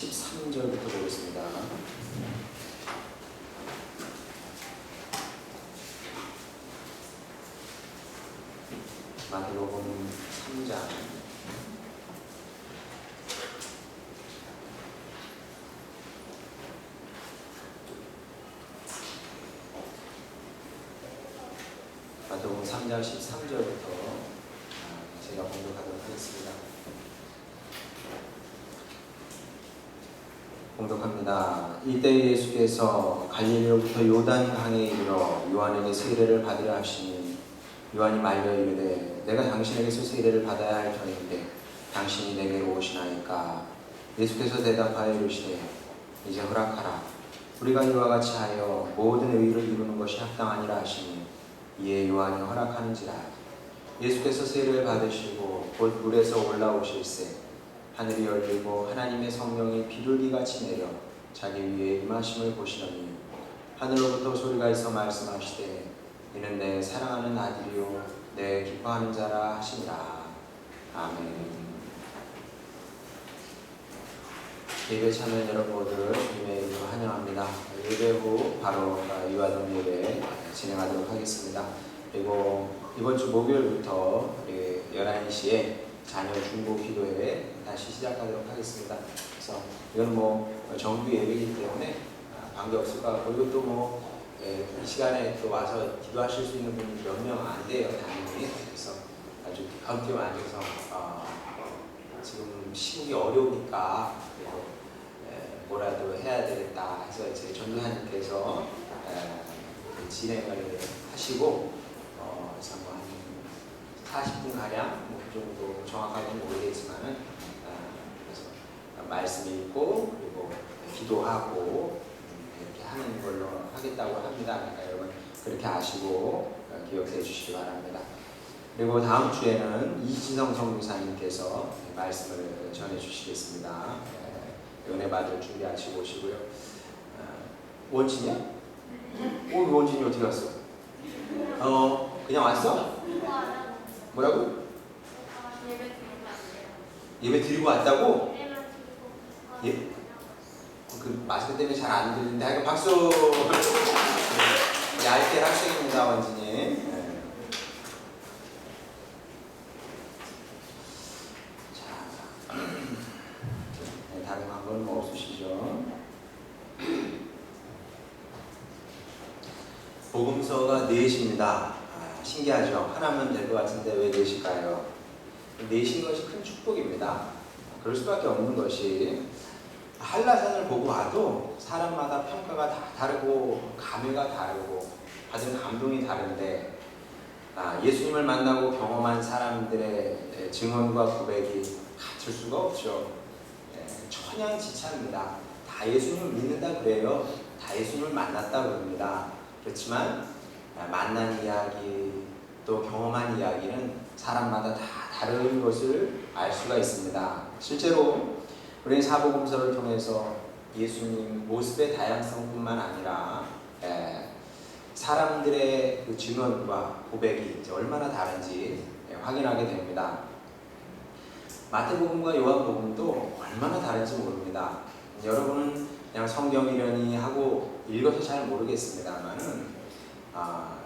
13절부터 보겠습니다. 마태복음 3장 13절부터 제가 봉독하도록 하겠습니다. 봉독합니다. 이때 예수께서 갈릴리로부터 요단강에 이르러 요한에게 세례를 받으려 하시니 요한이 말려 이르되 내가 당신에게서 세례를 받아야 할 터인데 당신이 내게로 오시나이까. 예수께서 대답하여 이르시되 이제 허락하라. 우리가 이와 같이 하여 모든 의를 이루는 것이 합당하니라 하시니 이에 요한이 허락하는지라. 예수께서 세례를 받으시고 곧 물에서 올라오실새 하늘이 열리고 하나님의 성령이 비둘기같이 내려 자기 위에 임하심을 보시더니 하늘로부터 소리가 있어 말씀하시되 이는 내 사랑하는 아들이요 내 기뻐하는 자라 하시니라. 아멘. 예배 참여 여러분 모두 주님의 이름으로 환영합니다. 예배 후 바로 유아동 예배 진행하도록 하겠습니다. 그리고 이번 주 목요일부터 11시에 자녀 중보 기도회 다시 시작하도록 하겠습니다. 그래서 이건 정규 예배이기 때문에 관계없을 것 같고, 이것도 이 시간에 또 와서 기도하실 수 있는 분이 몇 명 안 돼요, 당연히. 그래서 아주 가운데 앉아서 지금 시국이 어려우니까 뭐라도 해야 되겠다 해서 제 전도사님께서 진행을 하시고 그래서 한 40분 가량 그 정도 정확하게는 모르겠지만은 그래서 말씀 읽고 그리고 기도하고 이렇게 하는 걸로 하겠다고 합니다. 그러니까 여러분 그렇게 아시고 기억해 주시기 바랍니다. 그리고 다음 주에는 이지성 성교사님께서 말씀을 전해 주시겠습니다. 은혜 받을 준비하시고 오시고요. 원진이야? 원진이 어떻게 왔어? 그냥 왔어? 뭐라고? 예배 드리고 왔다고? 예? 그 마스크 때문에 잘 안 들리는데 하여간 박수. 얇게 학생입니다, 원진이. 자, 다른 방법은 없으시죠? 복음서가 4시입니다. 신기하죠? 하나면 될 것 같은데 왜 4시일까요? 4시인 것이 큰 축복입니다. 그럴 수밖에 없는 것이 한라산을 보고 와도 사람마다 평가가 다 다르고 감회가 다르고 받은 감동이 다른데 예수님을 만나고 경험한 사람들의 증언과 고백이 같을 수가 없죠. 천양지차입니다. 다 예수님을 믿는다 그래요. 다 예수님을 만났다 그럽니다. 그렇지만 만난 이야기 또 경험한 이야기는 사람마다 다 다른 것을 알 수가 있습니다. 실제로 우리는 사복음서를 통해서 예수님 모습의 다양성뿐만 아니라 사람들의 그 증언과 고백이 얼마나 다른지 확인하게 됩니다. 마태복음과 요한복음도 얼마나 다른지 모릅니다. 여러분은 그냥 성경 이려니 하고 읽어서 잘 모르겠습니다만은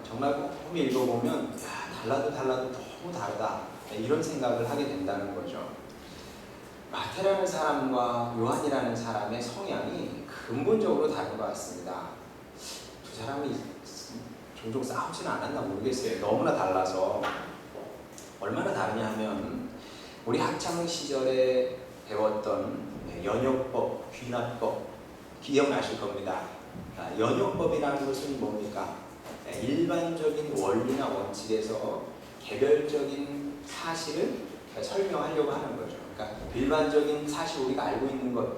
정말 꼼꼼히 읽어보면 달라도 너무 다르다 이런 생각을 하게 된다는 거죠. 마태라는 사람과 요한이라는 사람의 성향이 근본적으로 다른 것 같습니다. 두 사람이 종종 싸우지는 않았나 모르겠어요. 너무나 달라서. 얼마나 다르냐 하면 우리 학창 시절에 배웠던 연역법, 귀납법 기억나실 겁니다. 연역법이라는 것은 뭡니까? 일반적인 원리나 원칙에서 개별적인 사실을 설명하려고 하는 거죠. 그러니까 일반적인 사실 우리가 알고 있는 것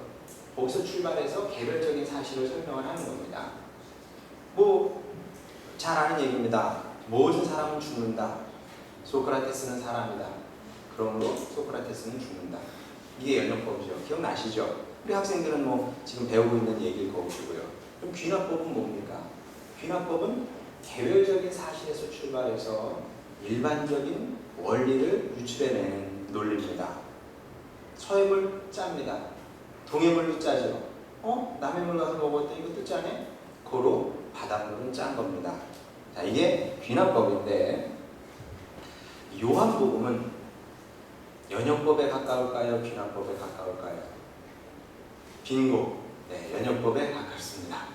거기서 출발해서 개별적인 사실을 설명을 하는 겁니다. 잘 아는 얘기입니다. 모든 사람은 죽는다. 소크라테스는 사람이다. 그러므로 소크라테스는 죽는다. 이게 연역법이죠. 기억나시죠? 우리 학생들은 지금 배우고 있는 얘기일 것이고요. 그럼 귀납법은 뭡니까? 귀납법은 개별적인 사실에서 출발해서 일반적인 원리를 유출해내는 논리입니다. 서heb을 짭니다. 동해물도 짜죠. 남의 물 가서 먹었더니 이것도 짜네? 고로 바닷물은 짠 겁니다. 자, 이게 귀납법인데 요한복음은 연역법에 가까울까요? 귀납법에 가까울까요? 빙고. 네, 연역법에 가깝습니다.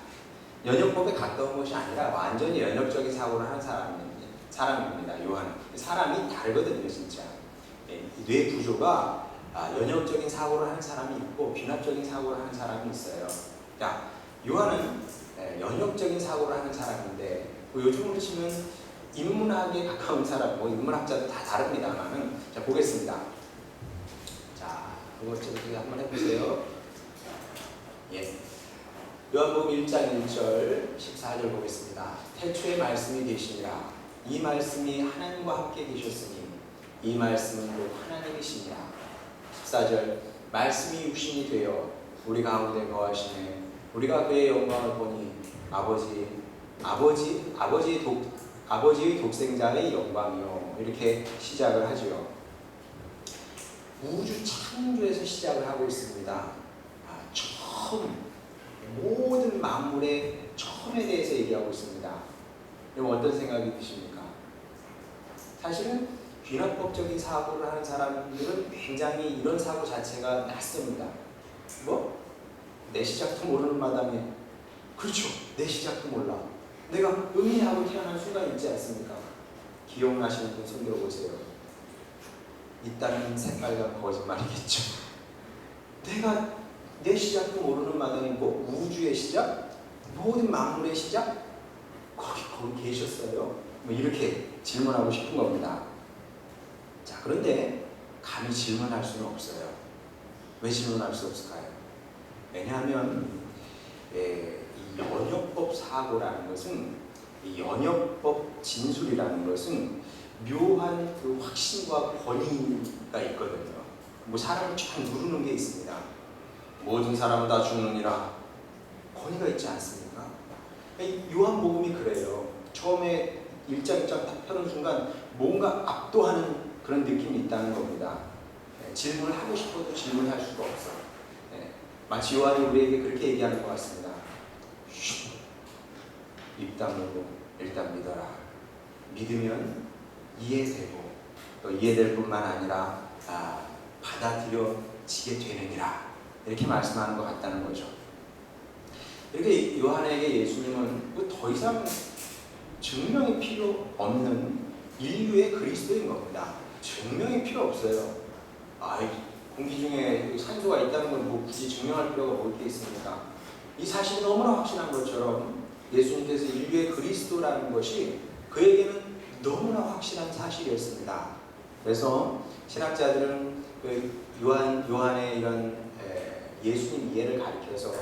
연역법에 가까운 것이 아니라 완전히 연역적인 사고를 하는 사람입니다. 요한은. 사람이 다르거든요, 진짜. 네, 뇌 구조가 연역적인 사고를 하는 사람이 있고 귀납적인 사고를 하는 사람이 있어요. 자, 요한은 연역적인 사고를 하는 사람인데 요즘으로 치면 인문학에 가까운 사람, 인문학자도 다 다릅니다만은 자, 보겠습니다. 자, 그것 좀 한번 해보세요. 예. 요한복음 1장 1절 14절 보겠습니다. 태초에 말씀이 계시니라. 이 말씀이 하나님과 함께 계셨으니 이 말씀은 곧 하나님이시니라. 14절 말씀이 육신이 되어 우리 가운데 거하시네. 우리가 그의 영광을 보니 아버지의 독생자의 영광이요. 이렇게 시작을 하지요. 우주 창조에서 시작을 하고 있습니다. 처음 모든 만물의 처음에 대해서 얘기하고 있습니다. 여러분 어떤 생각이 드십니까? 사실은 귀납법적인 사고를 하는 사람들은 굉장히 이런 사고 자체가 낯섭니다. 내 시작도 모르는 마당에 그렇죠. 내 시작도 몰라. 내가 음미하고 태어난 순간 있지 않습니까? 기억나시는 분 손 들어보세요. 있다는 색깔과 거짓말이겠죠. 내가 내 시작도 모르는 마당에 우주의 시작? 모든 만물의 시작? 거기 계셨어요. 이렇게 질문하고 싶은 겁니다. 자, 그런데 감히 질문할 수는 없어요. 왜 질문할 수 없을까요? 왜냐하면 이 연역법 사고라는 것은, 이 연역법 진술이라는 것은 묘한 그 확신과 권위가 있거든요. 사람을 쫙 누르는 게 있습니다. 모든 사람은 다 죽느니라. 권위가 있지 않습니까? 요한복음이 그래요. 처음에 1장 딱 펴는 순간 뭔가 압도하는 그런 느낌이 있다는 겁니다. 질문을 하고 싶어도 질문할 수가 없어. 마치 요한이 우리에게 그렇게 얘기하는 것 같습니다. 입 다물고 일단 믿어라. 믿으면 이해되고 또 이해될 뿐만 아니라 받아들여지게 되느니라. 이렇게 말씀하는 것 같다는 거죠. 이렇게 요한에게 예수님은 더 이상 증명이 필요 없는 인류의 그리스도인 겁니다. 증명이 필요 없어요. 공기 중에 산소가 있다는 걸 굳이 증명할 필요가 뭘 게 있습니까? 이 사실이 너무나 확신한 것처럼 예수님께서 인류의 그리스도라는 것이 그에게는 너무나 확실한 사실이었습니다. 그래서 신학자들은 요한의 이런 예수님 이해를 가리켜서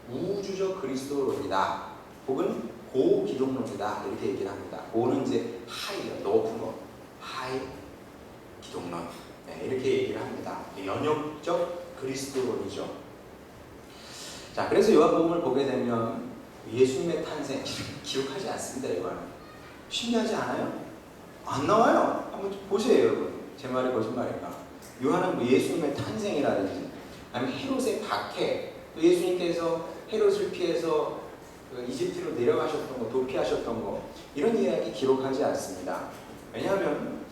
우주적 그리스도론이다 혹은 고기독론이다 이렇게 얘기를 합니다. 고는 이제 하이요, 높은 거, 하이 기독론, 이렇게 얘기를 합니다. 연역적 그리스도론이죠. 자, 그래서 요한복음을 보게 되면 예수님의 탄생 기록하지 않습니다. 요한은 신기하지 않아요? 안 나와요. 한번 보세요, 여러분. 제 말이 거짓말인가? 요한은 예수님의 탄생이라든지 아니면 헤롯의 박해, 예수님께서 헤롯을 피해서 이집트로 내려가셨던 거, 도피하셨던 거, 이런 이야기 기록하지 않습니다. 왜냐하면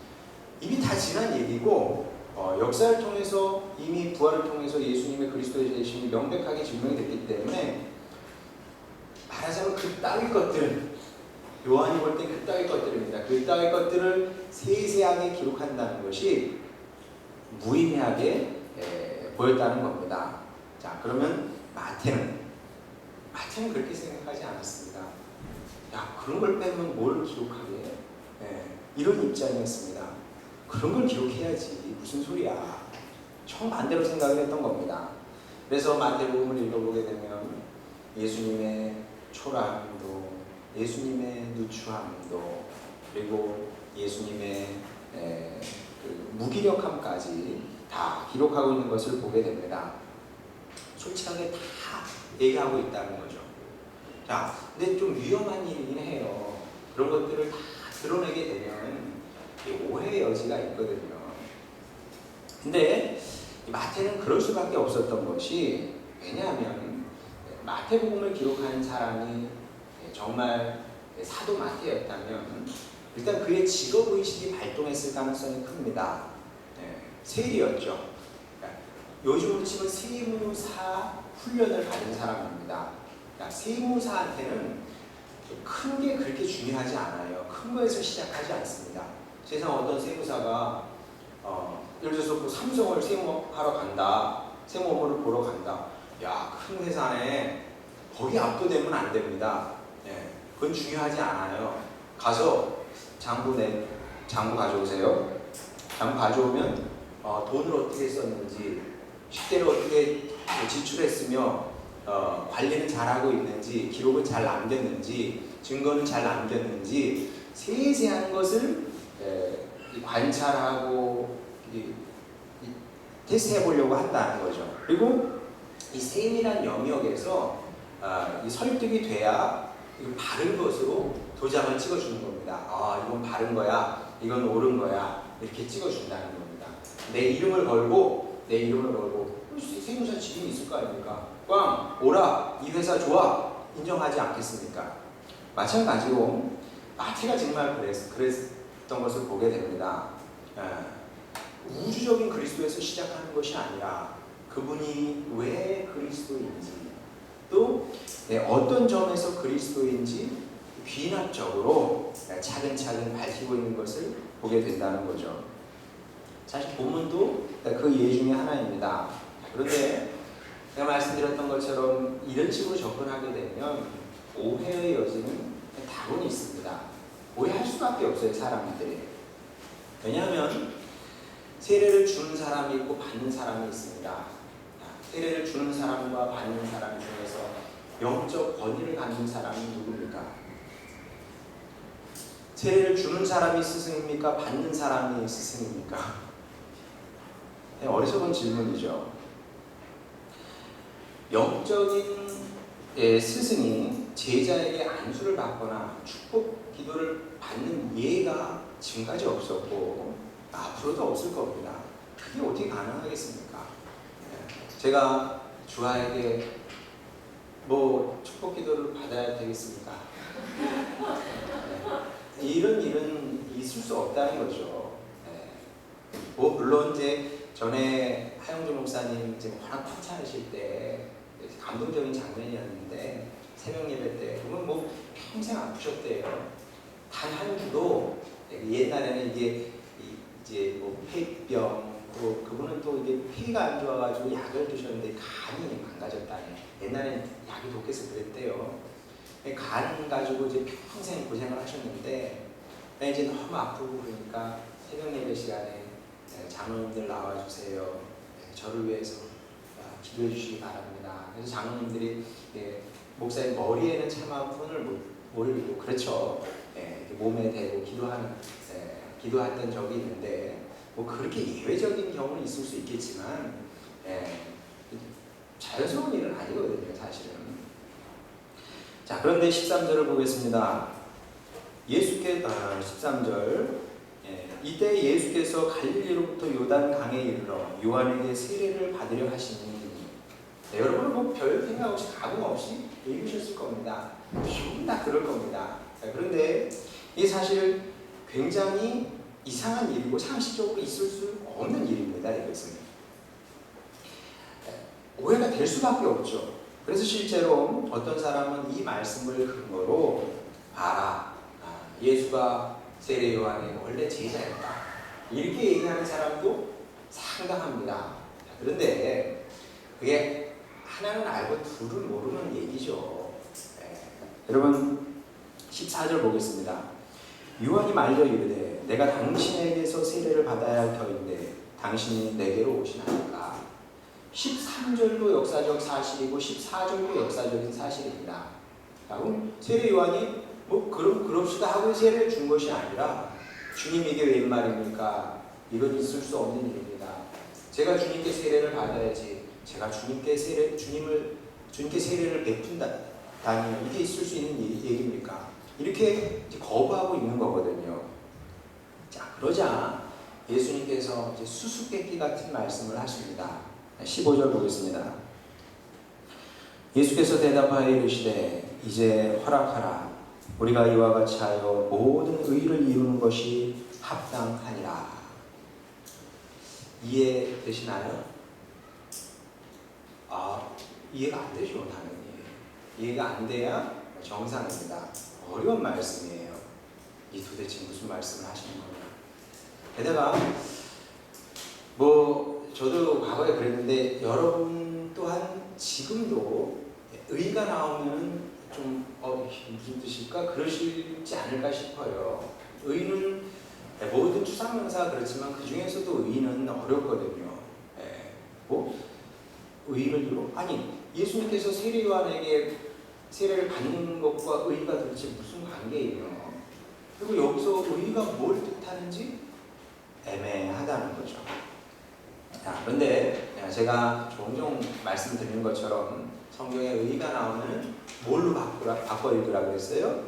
이미 다 지난 얘기고 역사를 통해서 이미 부활을 통해서 예수님의 그리스도의 되심이 명백하게 증명이 됐기 때문에 말하자면 그 따위 것들, 요한이 볼 때 그 따위 것들입니다. 그 따위 것들을 세세하게 기록한다는 것이 무의미하게 보였다는 겁니다. 자, 그러면 마태는 그렇게 생각하지 않았습니다. 야, 그런 걸 빼면 뭘 기록하게? 이런 입장이었습니다. 그런 걸 기록해야지. 무슨 소리야. 정반대로 생각을 했던 겁니다. 그래서 마태복음을 읽어보게 되면 예수님의 초라함도, 예수님의 누추함도, 그리고 예수님의 그 무기력함까지 다 기록하고 있는 것을 보게 됩니다. 솔직하게 다 얘기하고 있다는 거죠. 자, 근데 좀 위험한 일이긴 해요. 그런 것들을 다 드러내게 되면 오해의 여지가 있거든요. 근데 마태는 그럴 수밖에 없었던 것이 왜냐하면 마태복음을 기록한 사람이 정말 사도 마태였다면 일단 그의 직업의식이 발동했을 가능성이 큽니다. 세리였죠. 요즘으로 치면 세무사 훈련을 받은 사람입니다. 세무사한테는 큰 게 그렇게 중요하지 않아요. 큰 거에서 시작하지 않습니다. 세상 어떤 세무사가 예를 들어서 그 삼성을 세무하러 간다. 세무 업무를 보러 간다. 야, 큰 회사에 거기 압도되면 안 됩니다. 그건 중요하지 않아요. 가서 장부 가져오세요. 장부 가져오면 돈을 어떻게 썼는지, 식대를 어떻게 지출했으며 관리는 잘하고 있는지, 기록은 잘 남겼는지, 증거는 잘 남겼는지 세세한 것을 관찰하고 테스트해 보려고 한다는 거죠. 그리고 이 셈이란 영역에서 이 설득이 돼야 바른 것으로 도장을 찍어주는 겁니다. 이건 바른 거야, 이건 옳은 거야, 이렇게 찍어준다는 겁니다. 내 이름을 걸고 세무사 직임이 있을 거 아닙니까? 꽝, 오라, 이 회사 좋아, 인정하지 않겠습니까? 마찬가지로 마태가 정말 그랬던 것을 보게 됩니다. 우주적인 그리스도에서 시작하는 것이 아니라 그분이 왜 그리스도인지, 또 어떤 점에서 그리스도인지 귀납적으로 차근차근 밝히고 있는 것을 보게 된다는 거죠. 사실 본문도 그 예 중에 하나입니다. 그런데 제가 말씀드렸던 것처럼 이런 식으로 접근하게 되면 오해의 여지는 다분히 있습니다. 오해할 수밖에 없어요, 사람들이. 왜냐하면 세례를 주는 사람이 있고 받는 사람이 있습니다. 세례를 주는 사람과 받는 사람 중에서 영적 권위를 갖는 사람이 누굽니까? 세례를 주는 사람이 스승입니까? 받는 사람이 스승입니까? 어리석은 질문이죠. 영적인 스승이 제자에게 안수를 받거나 축복 기도를 받는 예가 지금까지 없었고 앞으로도 없을 겁니다. 그게 어떻게 가능하겠습니까? 제가 주아에게 뭐 축복 기도를 받아야 되겠습니까? 이런 일은 있을 수 없다는 거죠. 뭐 물론 이제 전에 하영주 목사님 지금 워낙 칭찬하실 때 감동적인 장면이었는데 새벽 예배 때 그분 뭐 평생 아프셨대요. 단 한 주도 옛날에는 이제 뭐 폐병, 그분은 또 이게 폐가 안 좋아가지고 약을 드셨는데 간이 망가졌다네. 옛날엔 약이 독해서 그랬대요. 간 가지고 이제 평생 고생을 하셨는데 이제 너무 아프고 그러니까 새벽 예배 시간에 장로님들 나와주세요. 저를 위해서 기도해 주시기 바랍니다. 그래서 장로님들이 목사님 머리에는 차마 손을 못 올리고 그렇죠. 몸에 대고 기도했던 적이 있는데 뭐 그렇게 예외적인 경우는 있을 수 있겠지만 자연스러운 일은 아니거든요, 사실은. 자, 그런데 13절을 보겠습니다. 13절 이때 예수께서 갈릴리로부터 요단 강에 이르러 요한에게 세례를 받으려 하시니 여러분은 뭐 별 생각 없이 가공 없이 읽으셨을 겁니다. 기분 다 그럴 겁니다. 그런데 이게 사실 굉장히 이상한 일이고 상식적으로 있을 수 없는 일입니다. 이것은 오해가 될 수밖에 없죠. 그래서 실제로 어떤 사람은 이 말씀을 근거로 봐라, 예수가 세례 요한의 원래 제자였다, 이렇게 얘기하는 사람도 상당합니다. 그런데 그게 하나는 알고 둘은 모르는 얘기죠. 여러분 14절 보겠습니다. 요한이 말려 이르되 내가 당신에게서 세례를 받아야 할 터인데 당신이 내게로 오시나이까. 13절도 역사적 사실이고 14절도 역사적인 사실입니다. 세례 요한이 뭐 그럽시다 하고 세례를 준 것이 아니라 주님 이게 웬 말입니까? 이건 있을 수 없는 일입니다. 제가 주님께 세례를 받아야지 제가 주님께 세례를 베푼다니 이게 있을 수 있는 얘기입니까? 이렇게 거부하고 있는 거거든요. 자, 그러자 예수님께서 이제 수수께끼 같은 말씀을 하십니다. 15절 보겠습니다. 예수께서 대답하여 이르시되 이제 허락하라. 우리가 이와 같이 하여 모든 의를 이루는 것이 합당하니라. 이해되시나요? 이해가 안 되죠, 당연히. 이해가 안 돼야 정상입니다. 어려운 말씀이에요. 이 도대체 무슨 말씀을 하시는 거냐. 게다가 저도 과거에 그랬는데 여러분 또한 지금도 의가 나오면 좀 무슨 뜻일까 그러시지 않을까 싶어요. 의는 모든 추상명사가 그렇지만 그 중에서도 의는 어렵거든요. 의를 이루? 아니, 예수님께서 세례요한에게 세례를 받는 것과 의가 도대체 무슨 관계예요? 그리고 여기서 의가 뭘 뜻하는지 애매하다는 거죠. 그런데 제가 종종 말씀드리는 것처럼 성경에 의가 나오면 뭘로 바꿔 읽으라고 했어요?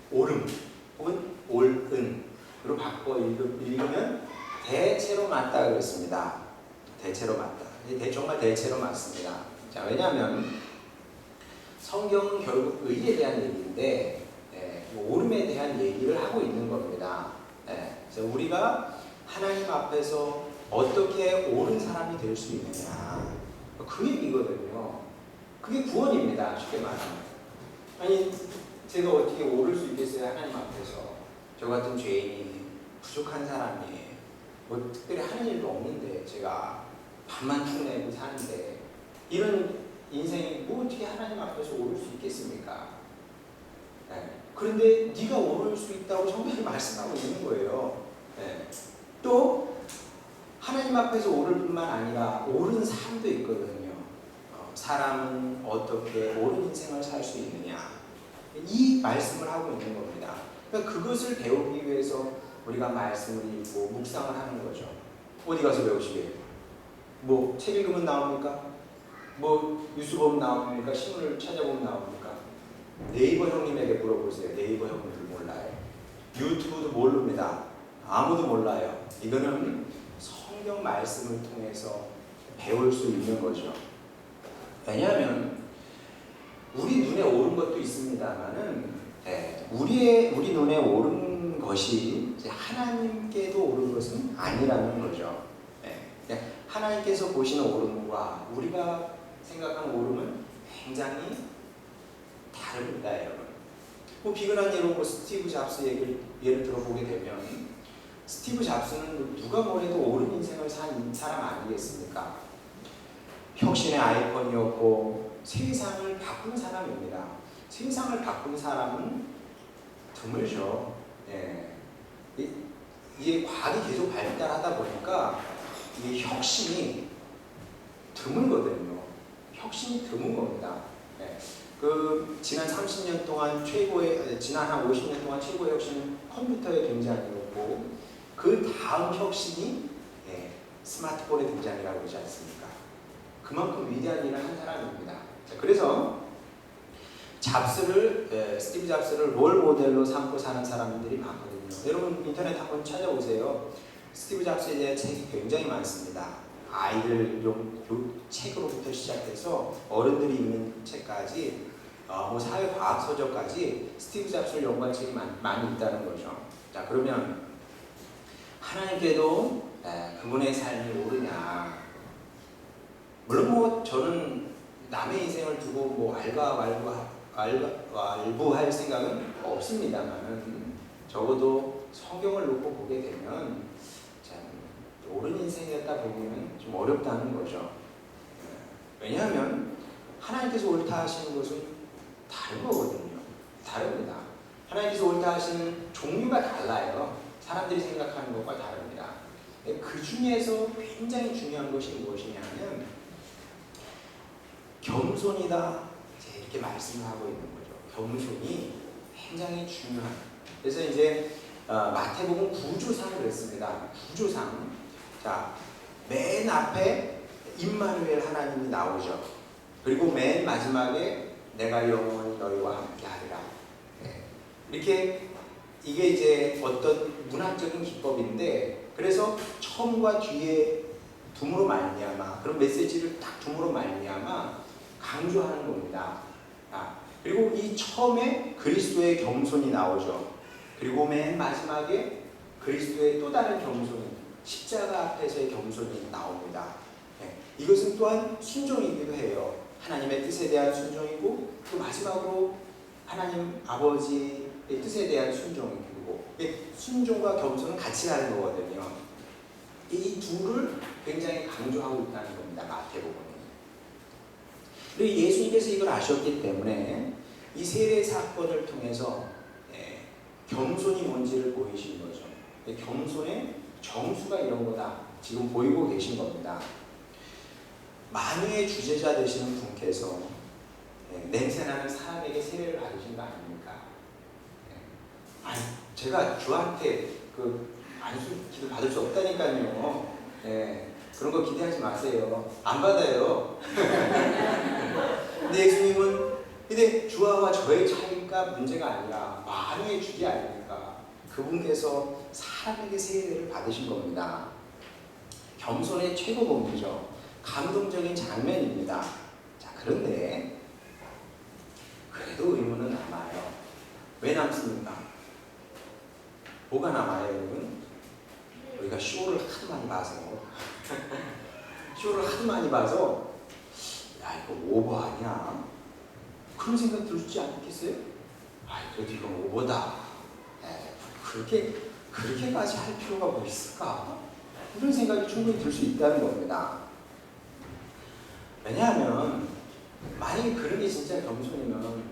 옳음 혹은 옳은으로 바꿔 읽으면 대체로 맞다 그랬습니다. 대체로 맞다. 정말 대체로 맞습니다. 왜냐하면 성경은 결국 의에 대한 얘기인데 옳음에 대한 얘기를 하고 있는 겁니다. 그래서 우리가 하나님 앞에서 어떻게 옳은 사람이 될 수 있느냐, 그 얘기거든요. 그게 구원입니다. 쉽게 말하면. 아니, 제가 어떻게 옳을 수 있겠어요? 하나님 앞에서. 저 같은 죄인이, 부족한 사람이, 특별히 하는 일도 없는데 제가 밥만 축내고 사는데 이런 인생이 어떻게 하나님 앞에서 오를 수 있겠습니까? 그런데 네가 오를 수 있다고 성경이 말씀하고 있는 거예요. 또 하나님 앞에서 오를 뿐만 아니라 옳은 삶도 있거든요. 사람은 어떻게 옳은 인생을 살 수 있느냐, 이 말씀을 하고 있는 겁니다. 그러니까 그것을 배우기 위해서 우리가 말씀을 읽고 묵상을 하는 거죠. 어디 가서 배우시게요? 책 읽으면 나옵니까? 뉴스 보면 나옵니까? 신문을 찾아보면 나옵니까? 네이버 형님에게 물어보세요. 네이버 형님들 몰라요. 유튜브도 모릅니다. 아무도 몰라요. 이거는 성경 말씀을 통해서 배울 수 있는 거죠. 왜냐하면 우리 눈에 오른 것도 있습니다만은 우리 눈에 오른 것이 하나님께도 오른 것은 아니라는 거죠. 하나님께서 보시는 오름과 우리가 생각하는 오름은 굉장히 다릅니다, 여러분. 비근한 예로 스티브 잡스 얘기를 예를 들어보게 되면, 스티브 잡스는 누가 뭐래도 옳은 인생을 산 사람 아니겠습니까? 혁신의 아이콘이었고 세상을 바꾼 사람입니다. 세상을 바꾼 사람은 드물죠. 이게 과학이 계속 발달하다 보니까 이 혁신이 드물거든요. 혁신이 드문 겁니다. 지난 30년 동안 지난 한 50년 동안 최고의 혁신은 컴퓨터의 등장이었고, 그 다음 혁신이 스마트폰의 등장이라고 그러지 않습니까? 그만큼 위대한 일을 한 사람입니다. 그래서 스티브 잡스를 롤 모델로 삼고 사는 사람들이 많거든요. 여러분 인터넷 한번 찾아보세요. 스티브 잡스에 대한 책이 굉장히 많습니다. 아이들용 책으로부터 시작해서 어른들이 읽는 책까지, 사회과학 서적까지 스티브 잡스를 연구한 책이 많이 있다는 거죠. 그러면 하나님께도 그분의 삶이 옳으냐? 물론 저는 남의 인생을 두고 알부할 생각은 없습니다만은, 적어도 성경을 놓고 보게 되면 옳은 인생이었다 보기는 좀 어렵다는 거죠. 왜냐하면 하나님께서 옳다 하시는 것은 다른 거거든요. 다릅니다. 하나님께서 옳다 하시는 종류가 달라요. 사람들이 생각하는 것과 다릅니다. 그 중에서 굉장히 중요한 것이 무엇이냐면 겸손이다, 이렇게 말씀을 하고 있는 거죠. 겸손이 굉장히 중요한. 그래서 이제 마태복음 구조상을 했습니다. 구조상. 맨 앞에 임마누엘 하나님이 나오죠. 그리고 맨 마지막에 내가 영원히 너희와 함께 하리라. 이렇게 이게 이제 어떤 문학적인 기법인데, 그래서 처음과 뒤에 둠으로 말미암아, 그런 메시지를 딱 둠으로 말미암아 강조하는 겁니다. 그리고 이 처음에 그리스도의 겸손이 나오죠. 그리고 맨 마지막에 그리스도의 또 다른 겸손이, 십자가 앞에서의 겸손이 나옵니다. 이것은 또한 순종이기도 해요. 하나님의 뜻에 대한 순종이고, 또 마지막으로 하나님 아버지의 뜻에 대한 순종이고, 순종과 겸손은 같이 가는 거거든요. 이 둘을 굉장히 강조하고 있다는 겁니다. 마태복음은. 그리고 예수님께서 이걸 아셨기 때문에 이 세례 사건을 통해서 겸손이 뭔지를 보이신 거죠. 겸손의 정수가 이런 거다 지금 보이고 계신 겁니다. 만유의 주제자 되시는 분께서 냄새나는 사람에게 세례를 받으신 거 아닙니까? 아니, 제가 주한테 그 안수 기도 받을 수 없다니까요. 그런 거 기대하지 마세요. 안 받아요. 근데 예수님은 근데 주와 저의 차이가 문제가 아니라 만유의 주제 아닙니까? 그분께서 사람에게 세례를 받으신 겁니다. 겸손의 최고봉이죠. 감동적인 장면입니다. 자, 그런데 그래도 의문은 남아요. 왜 남습니까? 뭐가 남아요, 여러분? 우리가 쇼를 하도 많이 봐서 쇼를 하도 많이 봐서 야, 이거 오버 아니야? 그런 생각 들지 않겠어요? 그래도 이건 오버다. 그렇게까지 할 필요가 뭐 있을까? 이런 생각이 충분히 들 수 있다는 겁니다. 왜냐하면 만약에 그런 게 진짜 겸손이면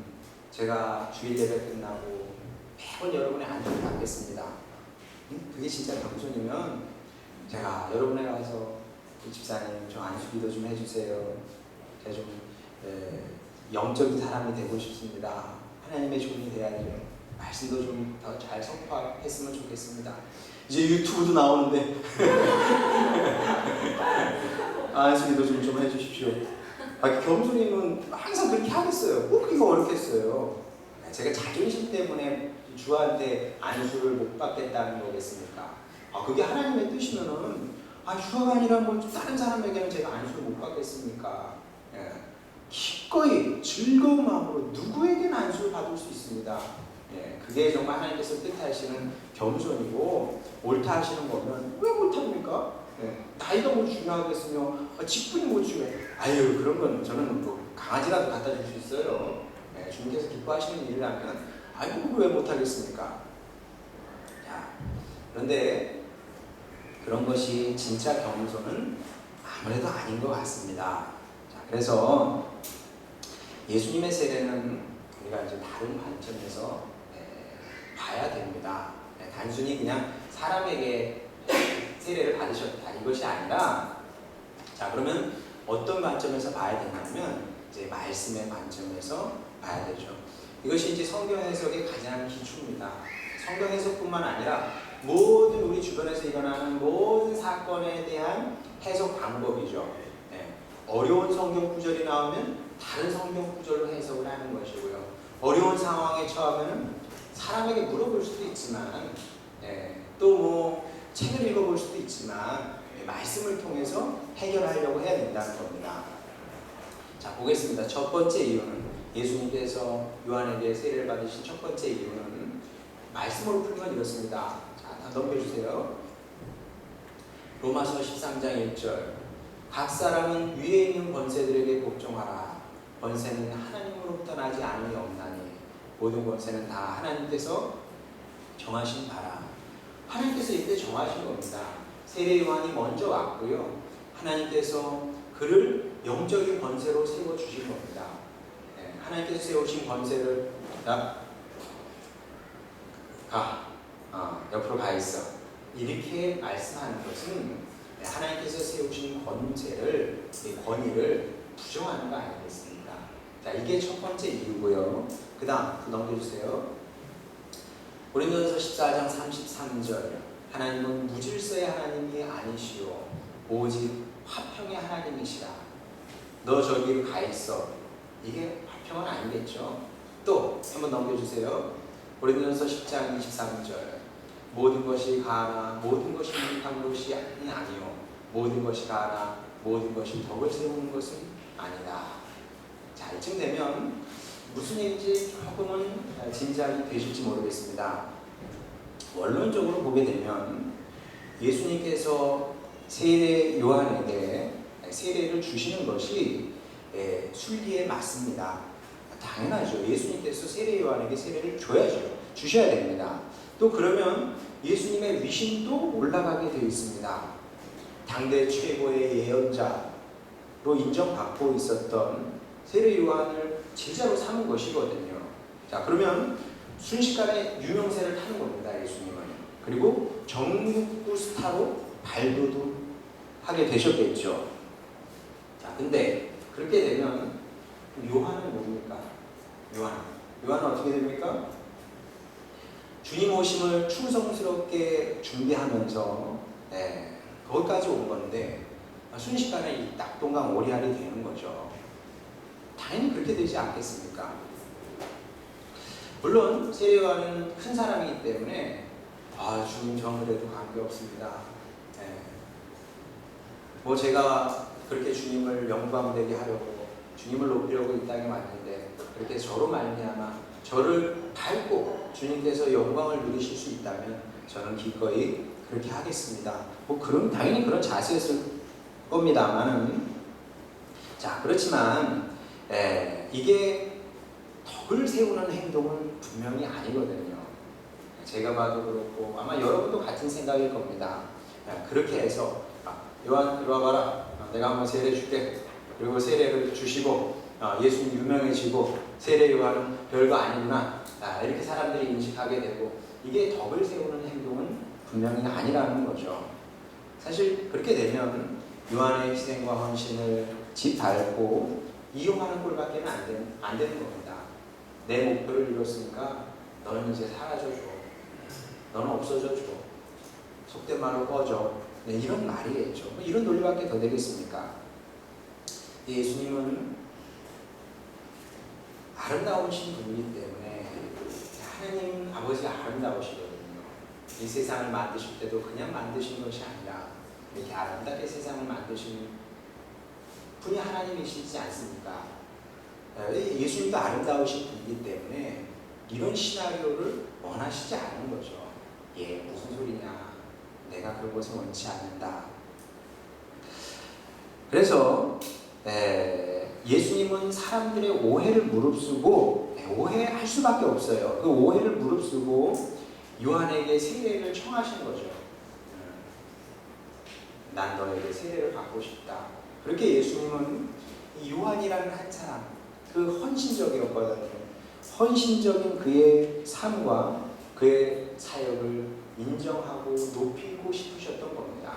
제가 주일 예배 끝나고 매번 여러분의 안수를 받겠습니다. 그게 진짜 겸손이면 제가 여러분에 가서 집사님 저 안수기도 좀 해주세요. 제가 좀 영적인 사람이 되고 싶습니다. 하나님의 종이 돼야죠. 말씀도 좀 더 잘 선포했으면 좋겠습니다. 이제 유튜브도 나오는데 안수기도 좀 해주십시오. 겸손이면 항상 그렇게 하겠어요. 뭐 그게 어렵겠어요. 제가 자존심 때문에 주한테 안수를 못 받겠다는 거겠습니까? 그게 하나님의 뜻이면은 주가 아니라 뭐 다른 사람에게는 제가 안수를 못 받겠습니까? 기꺼이 즐거운 마음으로 누구에게나 안수를 받을 수 있습니다. 그게 정말 하나님께서 뜻하시는 겸손이고 옳다 하시는 거면 왜 못합니까? 나이가 뭐 중요하겠으며 직분이 뭐 중요해? 그런 건 저는 뭐 강아지라도 갖다 줄 수 있어요. 주님께서 기뻐하시는 일을 하면 왜 못하겠습니까? 그런데 그런 것이 진짜 겸손은 아무래도 아닌 것 같습니다. 그래서 예수님의 세례는 우리가 이제 다른 관점에서 봐야 됩니다. 단순히 그냥 사람에게 세례를 받으셨다 이것이 아니라, 그러면 어떤 관점에서 봐야 되냐면 이제 말씀의 관점에서 봐야 되죠. 이것이 이제 성경 해석의 가장 기초입니다. 성경 해석뿐만 아니라 모든 우리 주변에서 일어나는 모든 사건에 대한 해석 방법이죠. 어려운 성경 구절이 나오면 다른 성경 구절로 해석을 하는 것이고요. 어려운 상황에 처하면 사람에게 물어볼 수도 있지만, 또 뭐 책을 읽어볼 수도 있지만 말씀을 통해서 해결하려고 해야 된다는 겁니다. 자, 보겠습니다. 첫 번째 이유는 예수님께서 요한에게 세례를 받으신 첫 번째 이유는 말씀으로 풀면 이렇습니다. 자, 다 넘겨주세요. 로마서 13장 1절 각 사람은 위에 있는 권세들에게 복종하라. 권세는 하나님으로부터 나지 않음이 없나니 모든 권세는 다 하나님께서 정하신 바라. 하나님께서 이때 정하신 겁니다. 세례 요한이 먼저 왔고요. 하나님께서 그를 영적인 권세로 세워주신 겁니다. 하나님께서 세우신 권세를 옆으로 가 있어. 이렇게 말씀하는 것은 하나님께서 세우신 권세를, 권위를 부정하는 거 아니겠습니까? 자, 이게 첫 번째 이유고요. 그 다음 넘겨주세요. 고린도전서 14장 33절 하나님은 무질서의 하나님이 아니시오 오직 화평의 하나님이시라. 너 저기로 가 있어. 이게 화평은 아니겠죠. 또 한번 넘겨주세요. 고린도전서 10장 23절 모든 것이 가하나 모든 것이 유익한 것이 아니요 모든 것이 가하나 모든 것이 덕을 세우는 것은 아니다. 자, 이쯤 되면 무슨 얘기인지 조금은 짐작이 되실지 모르겠습니다. 원론적으로 보게 되면 예수님께서 세례 요한에게 세례를 주시는 것이 순리에 맞습니다. 당연하죠. 예수님께서 세례 요한에게 세례를 줘야죠. 주셔야 됩니다. 또 그러면 예수님의 위신도 올라가게 되어 있습니다. 당대 최고의 예언자로 인정받고 있었던 세례 요한을 제자로 삼은 것이거든요. 자, 그러면 순식간에 유명세를 타는 겁니다. 예수님은. 그리고 전국구 스타로 발돋움하게 되셨겠죠. 자, 근데 그렇게 되면 요한은 뭡니까? 요한은 어떻게 됩니까? 주님 오심을 충성스럽게 준비하면서 거기까지 온 건데 순식간에 이 낙동강 오리알이 되는 거죠. 당연히 그렇게 되지 않겠습니까? 물론 세례 요한은 큰 사람이기 때문에 주님 저 그래도 관계없습니다. 뭐 제가 그렇게 주님을 영광되게 하려고 주님을 높이려고 이 땅에 왔는데 그렇게 저로 말미암아 저를 밟고 주님께서 영광을 누리실 수 있다면 저는 기꺼이 그렇게 하겠습니다. 뭐 당연히 그런 자세였을 겁니다만은, 자, 그렇지만 이게 덕을 세우는 행동은 분명히 아니거든요. 제가 봐도 그렇고 아마 여러분도 같은 생각일 겁니다. 그렇게 해서 요한 이리 와봐라, 내가 한번 세례 줄게. 그리고 세례를 주시고 예수님 유명해지고 세례 요한은 별거 아니구나, 이렇게 사람들이 인식하게 되고, 이게 덕을 세우는 행동은 분명히 아니라는 거죠. 사실 그렇게 되면 요한의 희생과 헌신을 짓밟고 이용하는 꼴밖에 안 되는 겁니다. 내 목표를 이뤘으니까 너는 이제 사라져줘, 너는 없어져줘, 속된 말로 꺼져, 이런 말이겠죠. 이런 논리밖에 더 되겠습니까? 예수님은 아름다우신 분이기 때문에 하나님 아버지가 아름다우시거든요. 이 세상을 만드실 때도 그냥 만드신 것이 아니라 이렇게 아름답게 세상을 만드신 분이 하나님이시지 않습니까? 예수님도 아름다우신 분이기 때문에 이런 시나리오를 원하시지 않은 거죠. 무슨 소리냐, 내가 그런 것을 원치 않는다. 그래서 예수님은 사람들의 오해를 무릅쓰고 오해할 수밖에 없어요. 그 오해를 무릅쓰고 요한에게 세례를 청하신 거죠. 난 너에게 세례를 받고 싶다. 그렇게 예수님은 이 요한이라는 한 사람, 그 헌신적이었거든요. 헌신적인 그의 삶과 그의 사역을 인정하고 높이고 싶으셨던 겁니다.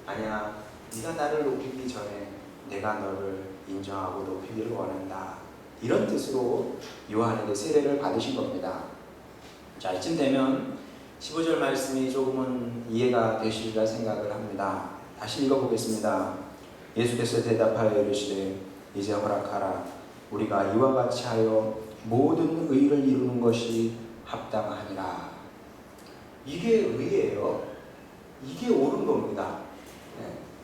아니야, 네가 나를 높이기 전에 내가 너를 인정하고 높이기를 원한다. 이런 뜻으로 요한에게 세례를 받으신 겁니다. 자, 이쯤 되면 15절 말씀이 조금은 이해가 되시리라 생각을 합니다. 다시 읽어보겠습니다. 예수께서 대답하여 이르시되 이제 허락하라. 우리가 이와 같이 하여 모든 의를 이루는 것이 합당하니라. 이게 의예요. 이게 옳은 겁니다.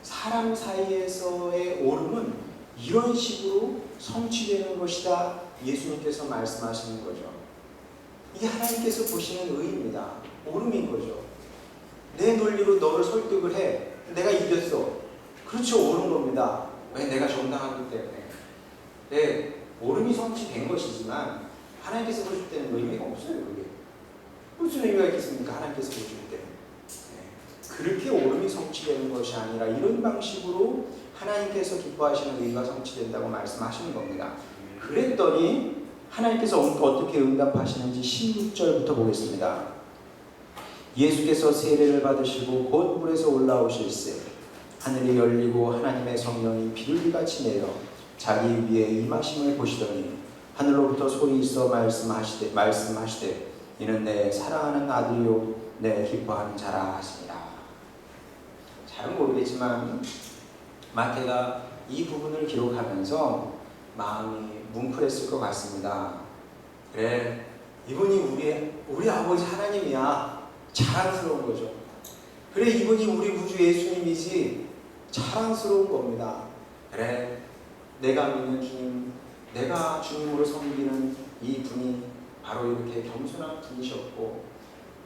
사람 사이에서의 옳음은 이런 식으로 성취되는 것이다. 예수님께서 말씀하시는 거죠. 이게 하나님께서 보시는 의입니다. 옳음인 거죠. 내 논리로 너를 설득을 해. 내가 이겼어. 그렇죠. 옳은 겁니다. 왜? 내가 정당하기 때문에. 옳음이 성취된 것이지만 하나님께서 보실 때는 의미가 없어요. 그게 무슨 의미가 있겠습니까? 하나님께서 보실 때 그렇게 옳음이 성취되는 것이 아니라 이런 방식으로 하나님께서 기뻐하시는 의가 성취된다고 말씀하시는 겁니다. 그랬더니 하나님께서 어떻게 응답하시는지 16절부터 보겠습니다. 예수께서 세례를 받으시고 곧 물에서 올라오실새 하늘이 열리고 하나님의 성령이 비둘기같이 내려 자기 위에 임하심을 보시더니 하늘로부터 소리 있어 말씀하시되 이는 내 사랑하는 아들이요 내 기뻐하는 자라 하시니라. 잘은 모르겠지만 마태가 이 부분을 기록하면서 마음이 뭉클했을 것 같습니다. 그래, 이분이 우리 아버지 하나님이야. 자랑스러운 거죠. 그래, 이분이 우리 구주 예수님이지. 자랑스러운 겁니다. 그래, 내가 믿는 주님, 내가 주님으로 섬기는 이 분이 바로 이렇게 겸손한 분이셨고,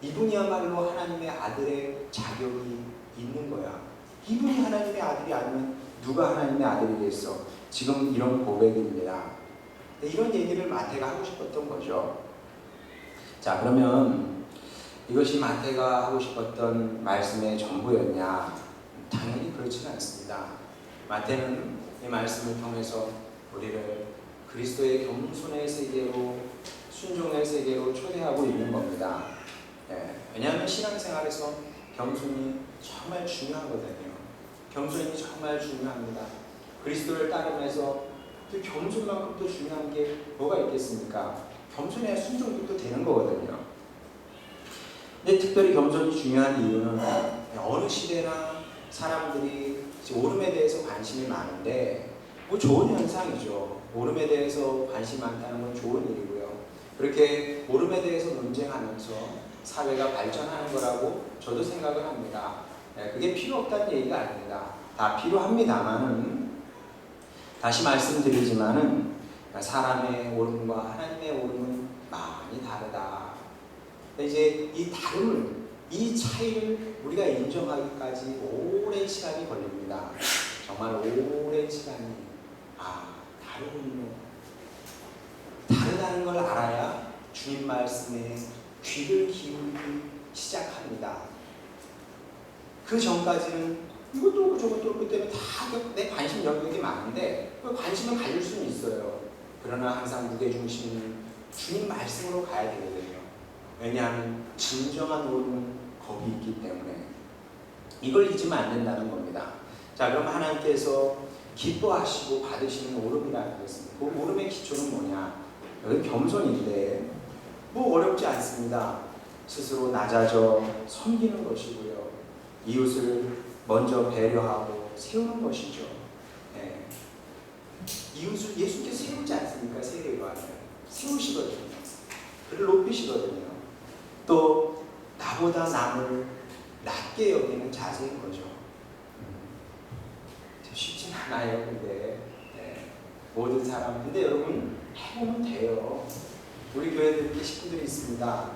이분이야말로 하나님의 아들의 자격이 있는 거야. 이분이 하나님의 아들이 아니면 누가 하나님의 아들이겠어? 지금 이런 고백입니다. 이런 얘기를 마태가 하고 싶었던 거죠. 자, 그러면 이것이 마태가 하고 싶었던 말씀의 전부였냐? 당연히 그렇지는 않습니다. 마태는 이 말씀을 통해서 우리를 그리스도의 겸손의 세계로, 순종의 세계로 초대하고 있는 겁니다. 왜냐하면 신앙생활에서 겸손이 정말 중요하거든요. 겸손이 정말 중요합니다. 그리스도를 따르면서 그 겸손만큼 또 중요한 게 뭐가 있겠습니까? 겸손해야 순종도 또 되는 거거든요. 근데 특별히 겸손이 중요한 이유는 어느 시대나 사람들이 오름에 대해서 관심이 많은데, 뭐 좋은 현상이죠. 오름에 대해서 관심이 많다는 건 좋은 일이고요. 그렇게 오름에 대해서 논쟁하면서 사회가 발전하는 거라고 저도 생각을 합니다. 그게 필요 없다는 얘기가 아닙니다. 다 필요합니다만은, 다시 말씀드리지만은 사람의 오름과 하나님의 오름은 많이 다르다. 이제 이 다름을, 이 차이를 우리가 인정하기까지 오랜 시간이 걸립니다. 정말 오랜 시간이. 다르군요. 다르다는 걸 알아야 주님 말씀에 귀를 기울이기 시작합니다. 그 전까지는 이것도 그렇고 저것도 그렇기 때문에 다 내 관심 영역이 많은데 관심을 가질 수는 있어요. 그러나 항상 무게중심은 주님 말씀으로 가야 되거든요. 왜냐하면 진정한 오름은 거기 있기 때문에 이걸 잊으면 안 된다는 겁니다. 자, 그럼 하나님께서 기뻐하시고 받으시는 오름이라는 것은, 그 오름의 기초는 뭐냐? 여기 겸손인데 뭐 어렵지 않습니다. 스스로 낮아져 섬기는 것이고요. 이웃을 먼저 배려하고 세우는 것이죠. 이웃을 예수께서 세우지 않습니까? 세례요한을 세우시거든요. 그를 높이시거든요. 또 나보다 남을 낮게 여기는 자세인 거죠. 쉽진 않아요. 근데 모든 사람, 근데 여러분 해보면 돼요. 우리 교회들 식구들이 있습니다.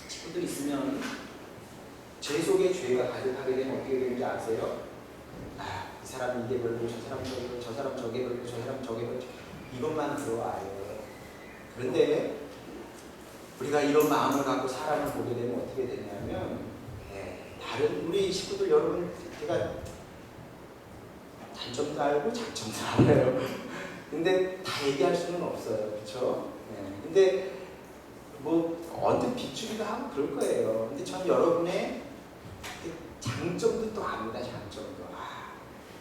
식구들 있으면 죄 속에 죄가 가득하게 되면 어떻게 되는지 아세요? 이 사람 이게 별로, 저 사람 저게 별로, 저 사람 저게 별로, 저 사람 저게 별로, 이것만 들어와요. 그런데 우리가 이런 마음을 갖고 사람을 보게 되면 어떻게 되냐면, 다른 우리 식구들 여러분, 제가 단점도 알고 장점도 알아요. 근데 다 얘기할 수는 없어요. 그렇죠? 근데 뭐 언뜻 비추기도 하고 그럴 거예요. 근데 전 여러분의 장점도 또 압니다. 장점도.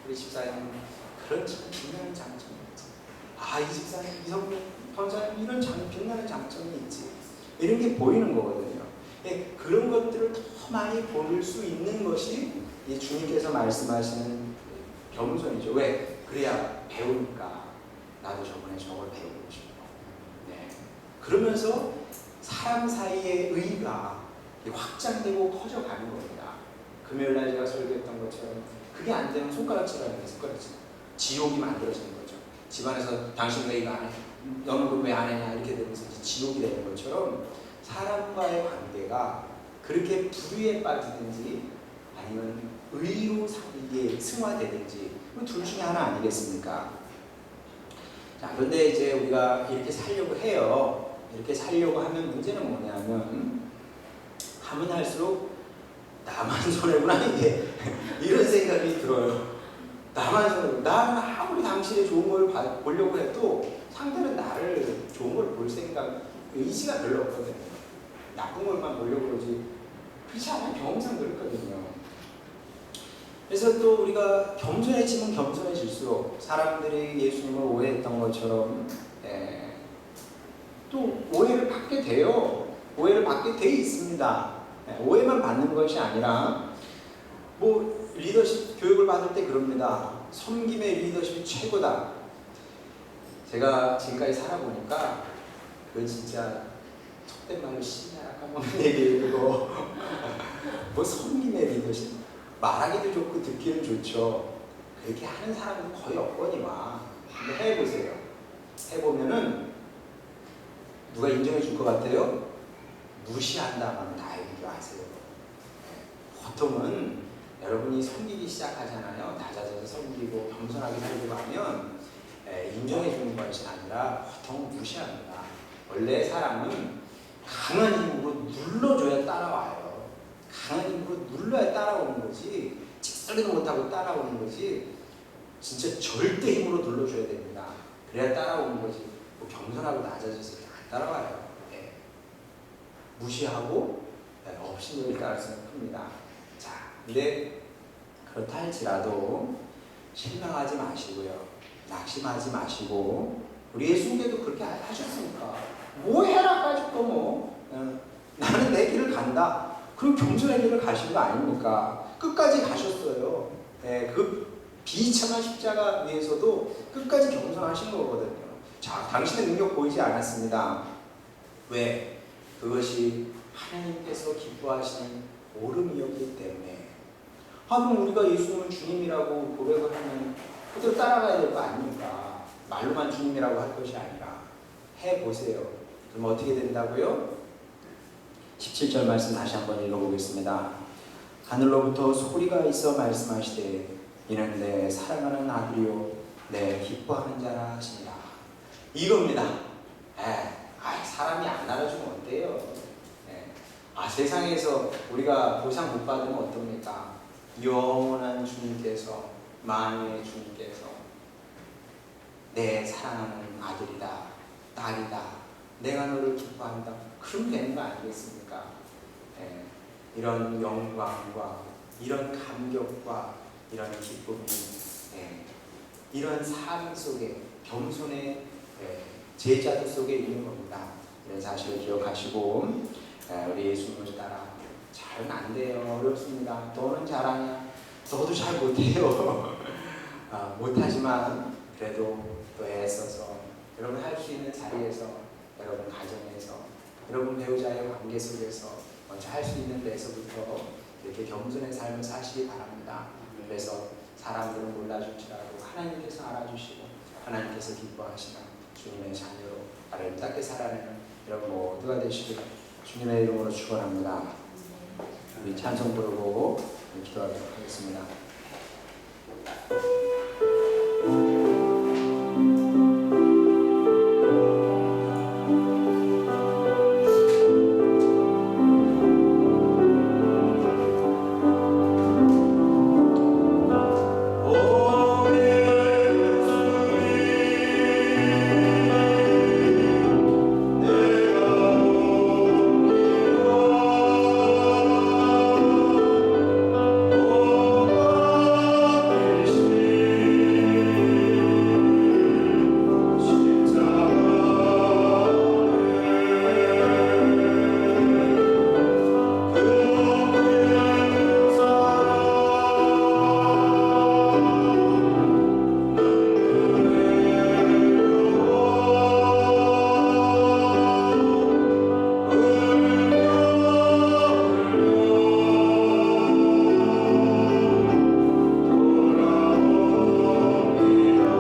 우리 집사님 그런 참 빛나는 장점이 있지. 이 집사님, 이성민 권사님 이런 빛나는 장점이 있지. 이런 게 보이는 거거든요. 그런 것들을 더 많이 볼 수 있는 것이 이 주님께서 말씀하시는 겸손이죠. 왜? 그래야 배우니까 나도 저번에 저걸 배우고 싶어. 그러면서 사람 사이의 의가 확장되고 커져가는 겁니다. 금요일날 제가 설교했던 것처럼 그게 안 되면 손가락질하는 게 손가락질. 지옥이 만들어지는 거죠. 집안에서 당신 왜 이거 안 해? 너는 그거 왜 안 했냐? 이렇게 되면서 지옥이 되는 것처럼 사람과의 관계가 그렇게 불의에 빠지든지 아니면 의로 이게 승화되든지 둘 중에 하나 아니겠습니까? 자, 그런데 이제 우리가 이렇게 살려고 해요. 이렇게 살려고 하면 문제는 뭐냐면 하면 할수록 나만 손해구나 이게 이런 생각이 들어요. 나만 손해구나. 나는 아무리 당신의 좋은 걸 보려고 해도 상대는 나를 좋은 걸 볼 생각, 의지가 별로 없거든요. 나쁜 것만 보려고 그러지. 그렇지 않아요. 경험상 그렇거든요. 그래서 또 우리가 겸손해지면 겸손해질수록 사람들이 예수님을 오해했던 것처럼 또 오해를 받게 돼요. 오해를 받게 돼 있습니다. 오해만 받는 것이 아니라 뭐 리더십 교육을 받을 때 그럽니다. 섬김의 리더십이 최고다. 제가 지금까지 살아보니까 그건 진짜 속된 말로 신나락한 얘기고 뭐 섬김의 리더십 말하기도 좋고 듣기는 좋죠. 그렇게 하는 사람은 거의 없거니와 근데 해보세요. 해보면은 누가 인정해 줄 것 같아요? 무시한다면 다행인 줄 아세요. 보통은 여러분이 섬기기 시작하잖아요. 다져져서 섬기고 겸손하게 살고 하면 인정해 주는 것이 아니라 보통 무시합니다. 원래 사람은 강한 힘으로 눌러줘야 따라와요. 강한 힘으로 눌러야 따라오는 거지, 찍소리도 못하고 따라오는 거지, 진짜 절대 힘으로 눌러줘야 됩니다. 그래야 따라오는 거지. 뭐 겸손하고 낮아져서 안 따라와요. 무시하고 업신여길 가능성이 큽니다. 자, 근데 그렇다 할지라도 실망하지 마시고요. 낙심하지 마시고, 우리 예수님께도 그렇게 하셨으니까 뭐 해라까지 또 뭐 나는 내 길을 간다. 그럼 겸손의 길을 가신 거 아닙니까? 끝까지 가셨어요. 그 비참한 십자가 위에서도 끝까지 겸손하신 거거든요. 자, 당신의 능력 보이지 않았습니다. 왜? 그것이 하나님께서 기뻐하시는 오름이었기 때문에. 그럼 우리가 예수님을 주님이라고 고백을 하면 그대로 따라가야 될 거 아닙니까? 말로만 주님이라고 할 것이 아니라 해보세요. 그럼 어떻게 된다고요? 17절 말씀 다시 한번 읽어보겠습니다. 하늘로부터 소리가 있어 말씀하시되 이는 내 사랑하는 아들이요 내 기뻐하는 자라 하시니라. 이겁니다. 사람이 안 알아주면 어때요? 세상에서 우리가 보상 못 받으면 어떻습니까? 영원한 주님께서, 만유의 주님께서 내 사랑하는 아들이다, 딸이다, 내가 너를 기뻐한다. 그럼 되는 거 아니겠습니까? 이런 영광과 이런 감격과 이런 기쁨이 이런 삶 속에 겸손의 제자도 속에 있는 겁니다. 이런 사실을 기억하시고 우리 예수님을 따라 잘은 안 돼요. 어렵습니다. 너는 잘하냐? 너도 잘 못해요. 못하지만 그래도 또 애써서 여러분 할 수 있는 자리에서, 여러분 가정에서, 여러분 배우자의 관계 속에서 먼저 할 수 있는 데서부터 이렇게 겸손의 삶을 사시기 바랍니다. 그래서 사람들은 몰라줄지라도 하나님께서 알아주시고 하나님께서 기뻐하시는 주님의 자녀로 아름답게 살아내는 여러분 모두가 되시기를 주님의 이름으로 축원합니다. 우리 찬송 부르고 기도하도록 하겠습니다.